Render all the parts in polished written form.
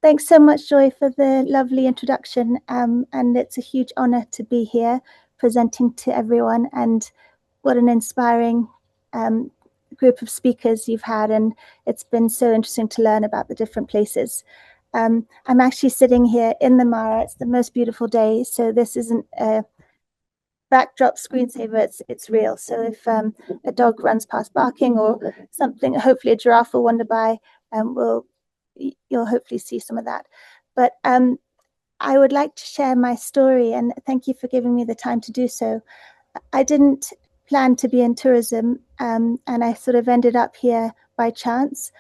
Thanks so much, Joy, for the lovely introduction. And it's a huge honor to be here presenting to everyone. And what an inspiring group of speakers you've had. And it's been so interesting to learn about the different places. I'm actually sitting here in the Mara. It's the most beautiful day. So this isn't a backdrop screensaver, it's real. So if a dog runs past barking or something, hopefully a giraffe will wander by, you'll hopefully see some of that. But I would like to share my story, and thank you for giving me the time to do so. I didn't plan to be in tourism, and I sort of ended up here by chance.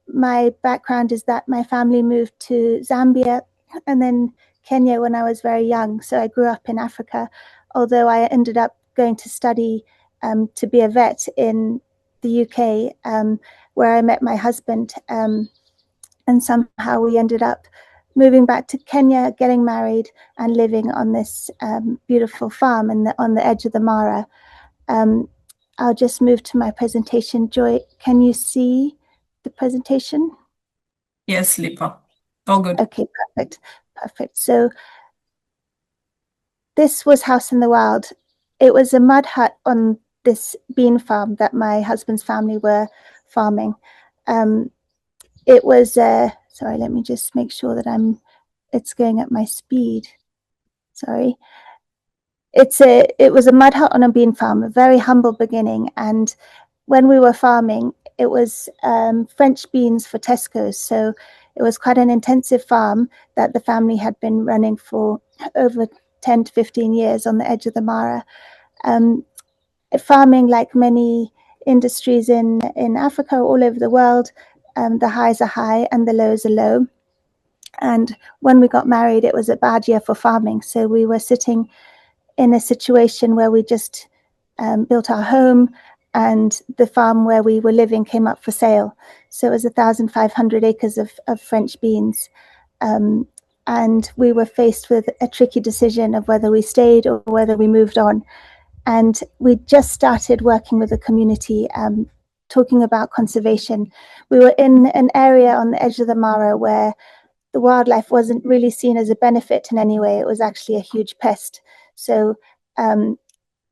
My background is that my family moved to Zambia and then Kenya when I was very young. So I grew up in Africa, although I ended up going to study to be a vet in the UK, where I met my husband. And somehow we ended up moving back to Kenya, getting married, and living on this beautiful farm on the edge of the Mara. I'll just move to my presentation. Joy, can you see the presentation? Yes, Lippa. All good. Okay, perfect. So this was House in the Wild. It was a mud hut on this bean farm that my husband's family were farming. It was, sorry, let me just make sure that it's going at my speed. Sorry. It was a mud hut on a bean farm, a very humble beginning. And when we were farming, it was French beans for Tesco's. So it was quite an intensive farm that the family had been running for over 10 to 15 years on the edge of the Mara. Farming, like many industries in Africa, all over the world, the highs are high and the lows are low. And when we got married, it was a bad year for farming. So we were sitting in a situation where we just built our home, and the farm where we were living came up for sale. So it was 1,500 acres of French beans. And we were faced with a tricky decision of whether we stayed or whether we moved on. And we just started working with the community, talking about conservation. We were in an area on the edge of the Mara where the wildlife wasn't really seen as a benefit in any way. It was actually a huge pest. So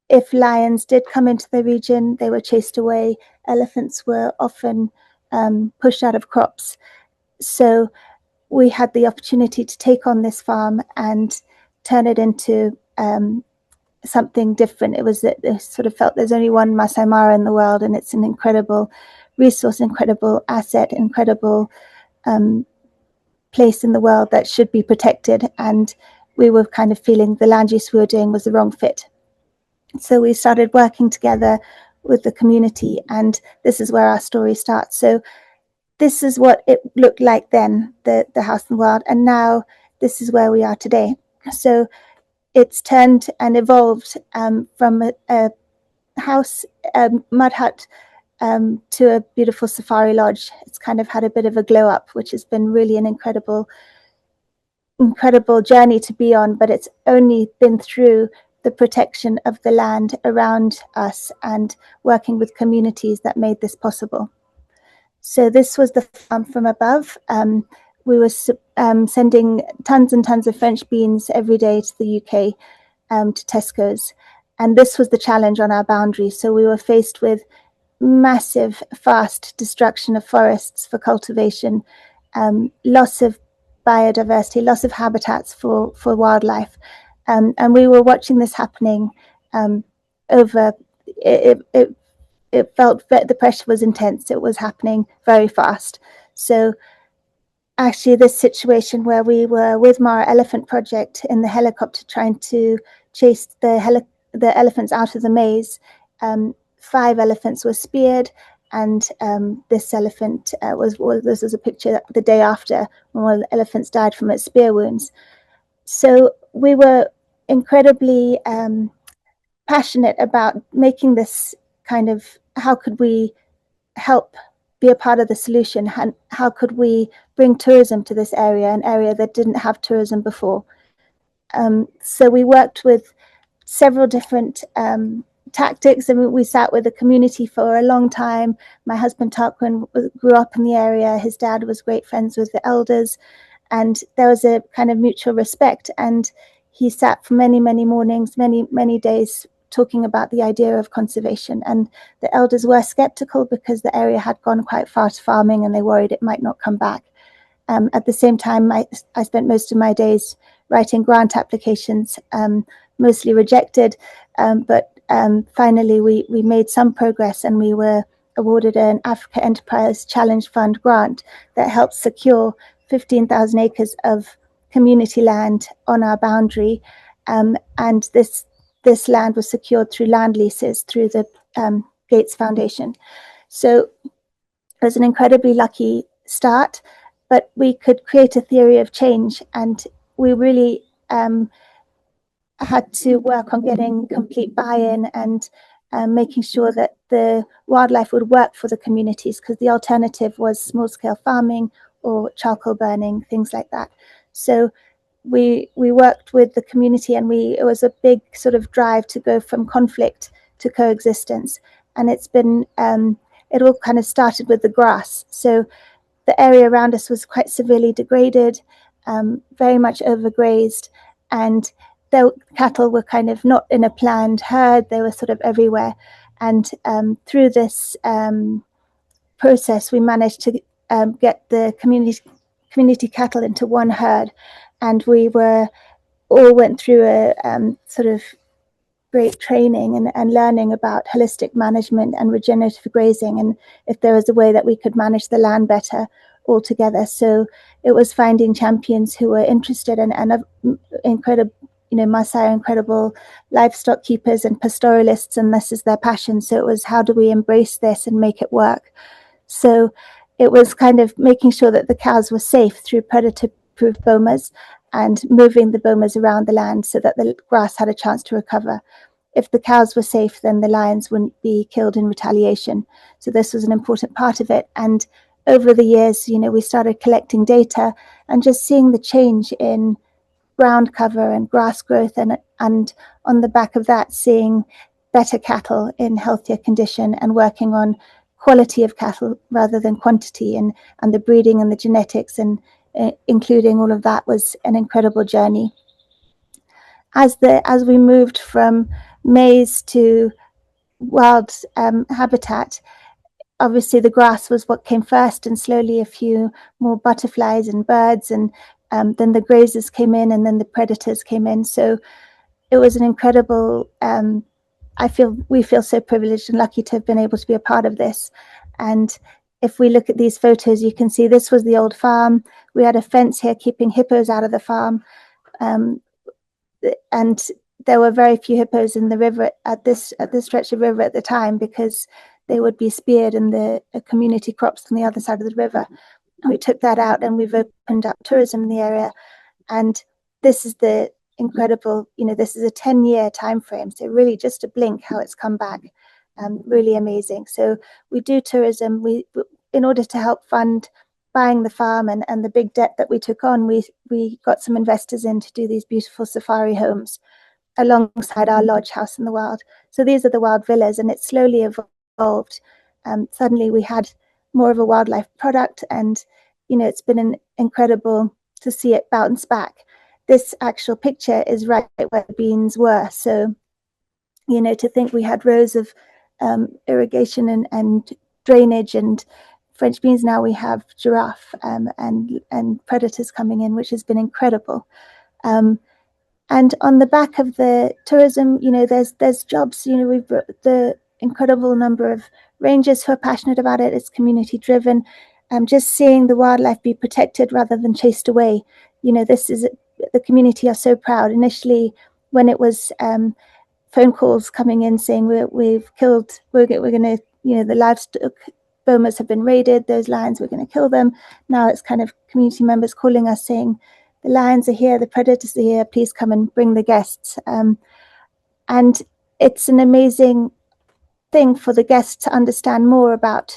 if lions did come into the region, they were chased away. Elephants were often pushed out of crops. So we had the opportunity to take on this farm and turn it into something different. It sort of felt there's only one Maasai Mara in the world, and it's an incredible resource, incredible asset, incredible place in the world that should be protected. And we were kind of feeling the land use we were doing was the wrong fit. So we started working together with the community, and this is where our story starts. So this is what it looked like then, the House in the Wild, and now this is where we are today. So it's turned and evolved from a house, mud hut, to a beautiful safari lodge. It's kind of had a bit of a glow up, which has been really an incredible journey to be on, but it's only been through the protection of the land around us and working with communities that made this possible. So this was the farm from above. We were sending tons and tons of French beans every day to the UK, to Tesco's. And this was the challenge on our boundary. So we were faced with massive, fast destruction of forests for cultivation, loss of biodiversity, loss of habitats for wildlife. And we were watching this happening over, it felt that the pressure was intense. It was happening very fast. So actually this situation where we were with Mara Elephant Project in the helicopter trying to chase the elephants out of the maze, 5 elephants were speared, and this elephant this was a picture the day after when one of the elephants died from its spear wounds. So we were incredibly passionate about making this kind of, how could we help be a part of the solution? How could we bring tourism to this area, an area that didn't have tourism before? So we worked with several different tactics, and we sat with the community for a long time. My husband Tarquin grew up in the area. His dad was great friends with the elders, and there was a kind of mutual respect. And he sat for many mornings, many days, talking about the idea of conservation. And the elders were skeptical because the area had gone quite far to farming, and they worried it might not come back. At the same time, I spent most of my days writing grant applications, mostly rejected, but finally we made some progress, and we were awarded an Africa Enterprise Challenge Fund grant that helped secure 15,000 acres of community land on our boundary, and this land was secured through land leases through the Gates Foundation. So it was an incredibly lucky start, but we could create a theory of change, and we really had to work on getting complete buy-in and making sure that the wildlife would work for the communities, because the alternative was small-scale farming or charcoal burning, things like that. So we worked with the community, and it was a big sort of drive to go from conflict to coexistence. And it's been it all kind of started with the grass. So the area around us was quite severely degraded, very much overgrazed, and the cattle were kind of not in a planned herd. They were sort of everywhere. And through this process, we managed to get the community cattle into one herd, and we all went through a sort of great training and learning about holistic management and regenerative grazing, and if there was a way that we could manage the land better altogether. So it was finding champions who were interested, and incredible, Maasai are incredible livestock keepers and pastoralists, and this is their passion. So it was, how do we embrace this and make it work? So it was kind of making sure that the cows were safe through predator-proof bomas, and moving the bomas around the land so that the grass had a chance to recover. If the cows were safe, then the lions wouldn't be killed in retaliation. So this was an important part of it. And over the years, we started collecting data and just seeing the change in ground cover and grass growth, and on the back of that, seeing better cattle in healthier condition, and working on quality of cattle rather than quantity, and the breeding and the genetics, and including all of that was an incredible journey. As we moved from maize to wild habitat, obviously the grass was what came first, and slowly a few more butterflies and birds, and then the grazers came in, and then the predators came in. So it was an incredible, we feel so privileged and lucky to have been able to be a part of this. And if we look at these photos, you can see this was the old farm. We had a fence here keeping hippos out of the farm. And there were very few hippos in the river at this stretch of river at the time, because they would be speared in the community crops on the other side of the river. And we took that out, and we've opened up tourism in the area. And this is the incredible, this is a 10-year time frame. So really just a blink how it's come back. Really amazing. So we do tourism. We in order to help fund buying the farm and the big debt that we took on, we got some investors in to do these beautiful safari homes alongside our lodge house in the wild. So these are the wild villas, and it slowly evolved. Suddenly we had more of a wildlife product, and it's been incredible to see it bounce back. This actual picture is right where the beans were. So to think we had rows of irrigation and drainage and French beans, now we have giraffe and predators coming in, which has been incredible. And on the back of the tourism, there's jobs. We've brought the incredible number of rangers who are passionate about it. It's community driven. Just seeing the wildlife be protected rather than chased away. This is, the community are so proud. Initially, when it was phone calls coming in saying we're going to, the livestock bomas have been raided, those lions, we're going to kill them. Now it's kind of community members calling us saying, the lions are here, the predators are here, please come and bring the guests. And it's an amazing thing for the guests to understand more about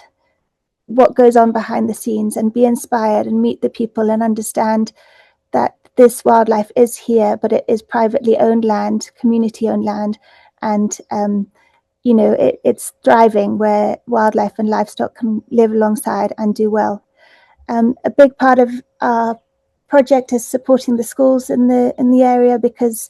what goes on behind the scenes, and be inspired and meet the people and understand that this wildlife is here, but it is privately owned land, community owned land, and it's thriving, where wildlife and livestock can live alongside and do well. A big part of our project is supporting the schools in the area, because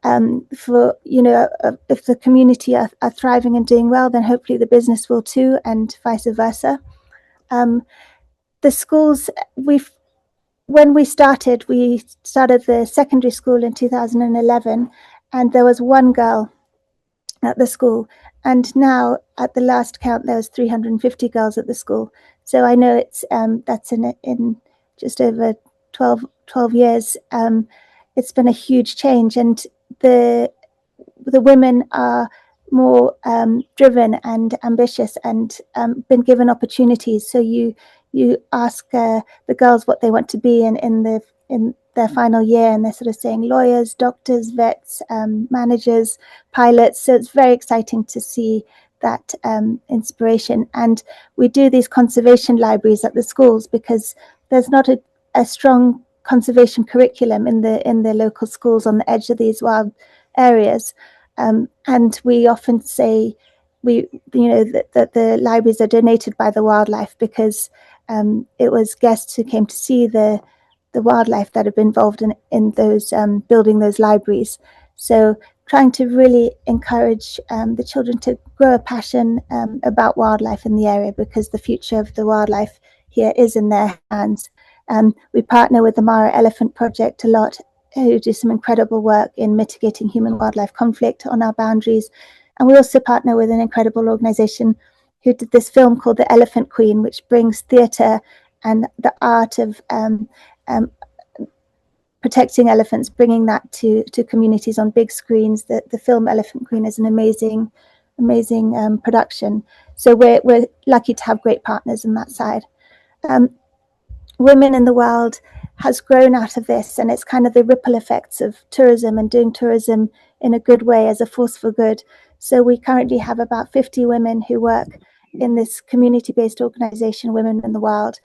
for if the community are thriving and doing well, then hopefully the business will too, and vice versa. The schools, when we started the secondary school in 2011, and there was one girl at the school, and now at the last count there was 350 girls at the school. So I know that's in just over 12 years. It's been a huge change, and the women are more driven and ambitious, and been given opportunities. So you ask the girls what they want to be in their final year, and they're sort of saying lawyers, doctors, vets, managers, pilots. So it's very exciting to see that inspiration. And we do these conservation libraries at the schools, because there's not a strong conservation curriculum in the local schools on the edge of these wild areas. And we often say that the libraries are donated by the wildlife, because it was guests who came to see the wildlife that have been involved in those building those libraries. So trying to really encourage the children to grow a passion about wildlife in the area, because the future of the wildlife here is in their hands. We partner with the Mara Elephant Project a lot, who do some incredible work in mitigating human-wildlife conflict on our boundaries. And we also partner with an incredible organization who did this film called The Elephant Queen, which brings theatre and the art of protecting elephants, bringing that to communities on big screens. The film Elephant Queen is an amazing production. So we're lucky to have great partners on that side. Women in the Wild has grown out of this, and it's kind of the ripple effects of tourism and doing tourism in a good way as a force for good. So we currently have about 50 women who work in this community-based organization, Women in the Wild.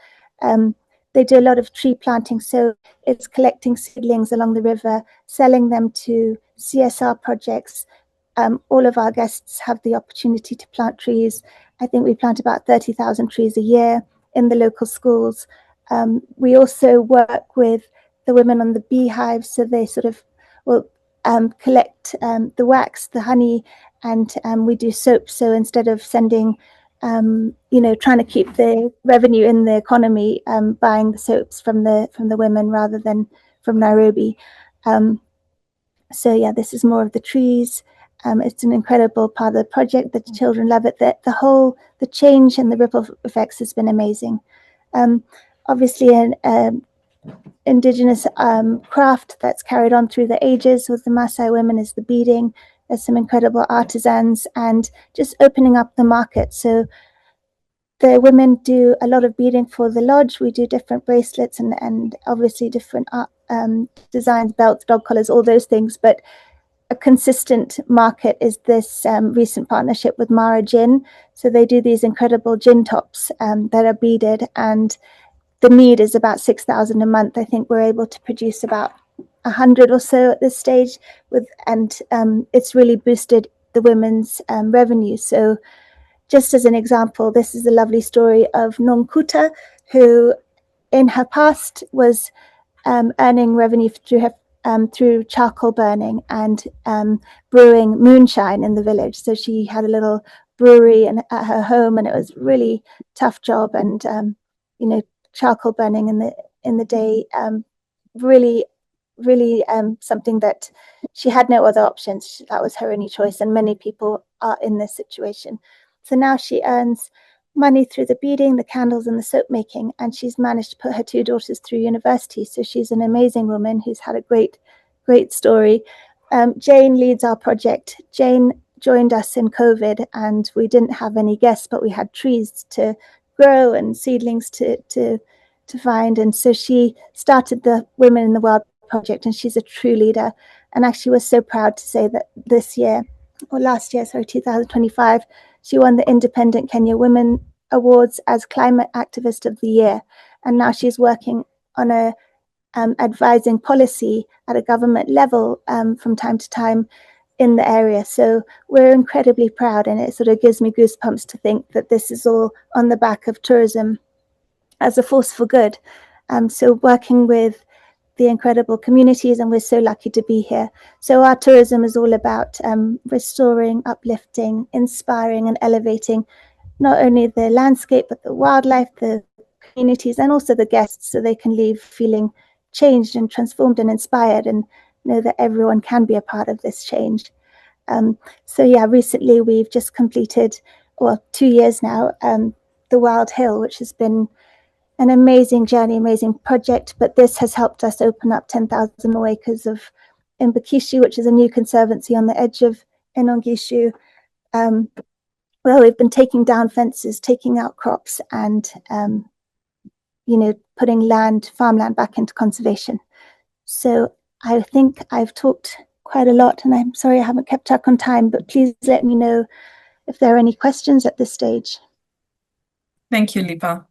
They do a lot of tree planting, so it's collecting seedlings along the river, selling them to CSR projects. All of our guests have the opportunity to plant trees. I think we plant about 30,000 trees a year in the local schools. We also work with the women on the beehives, so they sort of will collect the wax, the honey, and we do soap. So instead of sending, trying to keep the revenue in the economy, buying the soaps from the women rather than from Nairobi. So yeah, this is more of the trees. It's an incredible part of the project. The children love it. The change and the ripple effects has been amazing. Obviously, an indigenous craft that's carried on through the ages with the Maasai women is the beading. There's some incredible artisans, and just opening up the market. So the women do a lot of beading for the lodge. We do different bracelets and obviously different designs, belts, dog collars, all those things. But a consistent market is this recent partnership with Mara Gin. So they do these incredible gin tops that are beaded, and the need is about 6,000 a month. I think we're able to produce about 100 or so at this stage, and it's really boosted the women's revenue. So just as an example, this is a lovely story of Nonkuta, who in her past was earning revenue through charcoal burning and brewing moonshine in the village. So she had a little brewery at her home, and it was really tough job, and charcoal burning in the day, really something that she had no other options. That was her only choice, and many people are in this situation. So now she earns money through the beading, the candles, and the soap making, and she's managed to put her 2 daughters through university. So she's an amazing woman who's had a great story. Jane leads our project. Jane joined us in COVID, and we didn't have any guests, but we had trees to grow and seedlings to find, and so she started the Women in the Wild project, and she's a true leader. And actually, we're so proud to say that last year, 2025, she won the Independent Kenya Women Awards as Climate Activist of the Year, and now she's working on advising policy at a government level from time to time in the area. So we're incredibly proud, and it sort of gives me goosebumps to think that this is all on the back of tourism as a force for good. So working with the incredible communities, and we're so lucky to be here. So our tourism is all about restoring, uplifting, inspiring and elevating not only the landscape, but the wildlife, the communities, and also the guests, so they can leave feeling changed and transformed and inspired, and know that everyone can be a part of this change. So yeah, recently we've just completed, well, 2 years now, the Wild Hill, which has been an amazing journey, amazing project, but this has helped us open up 10,000 more acres of Mbakishu, which is a new conservancy on the edge of Inongishu, where we've been taking down fences, taking out crops, and putting farmland back into conservation. So I think I've talked quite a lot, and I'm sorry I haven't kept track on time, but please let me know if there are any questions at this stage. Thank you, Lippa.